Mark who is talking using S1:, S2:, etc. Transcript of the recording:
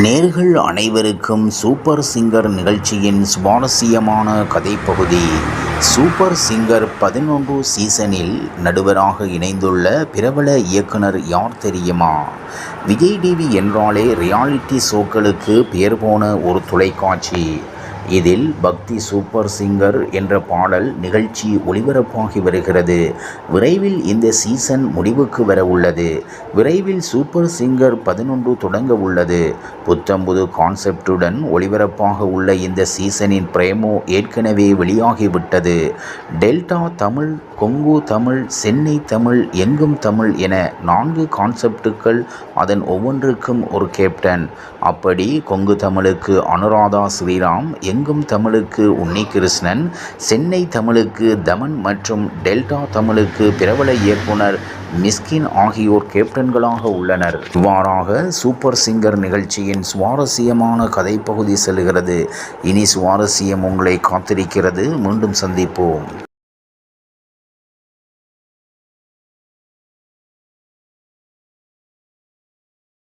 S1: நேர்கள் அனைவருக்கும் super singer நிகழ்ச்சியின் சுவாரஸ்யமான கதைப்பகுதி. சூப்பர் சிங்கர் 11 சீசனில் நடுவராக இணைந்துள்ள பிரபல இயக்குனர் யார் தெரியுமா? விஜய் டிவி என்றாலே ரியாலிட்டி ஷோக்களுக்கு பெயர் போன ஒரு தொலைக்காட்சி. இதில் பக்தி சூப்பர் சிங்கர் என்ற பாடல் நிகழ்ச்சி ஒளிபரப்பாகி வருகிறது. விரைவில் இந்த சீசன் முடிவுக்கு வர உள்ளது. விரைவில் சூப்பர் சிங்கர் 11 தொடங்க உள்ளது. புத்தம்புது கான்செப்டுடன் ஒளிபரப்பாக உள்ள இந்த சீசனின் பிரேமோ ஏற்கனவே வெளியாகிவிட்டது. டெல்டா தமிழ், கொங்கு தமிழ், சென்னை தமிழ், எங்கும் தமிழ் என 4 கான்செப்டுகள், அதன் ஒவ்வொன்றுக்கும் ஒரு கேப்டன். அப்படி கொங்கு தமிழுக்கு அனுராதா ஸ்ரீராம், எங்கும் தமிழுக்கு உன்னிகிருஷ்ணன், சென்னை தமிழுக்கு தமன் மற்றும் டெல்டா தமிழுக்கு பிரபல இயக்குனர் மிஸ்கின் ஆகியோர் கேப்டன்களாக உள்ளனர். இவ்வாறாக சூப்பர் சிங்கர் நிகழ்ச்சியின் சுவாரஸ்யமான கதைப்பகுதி செல்கிறது. இனி சுவாரஸ்யம் உங்களை காத்திருக்கிறது. மீண்டும் சந்திப்போம்.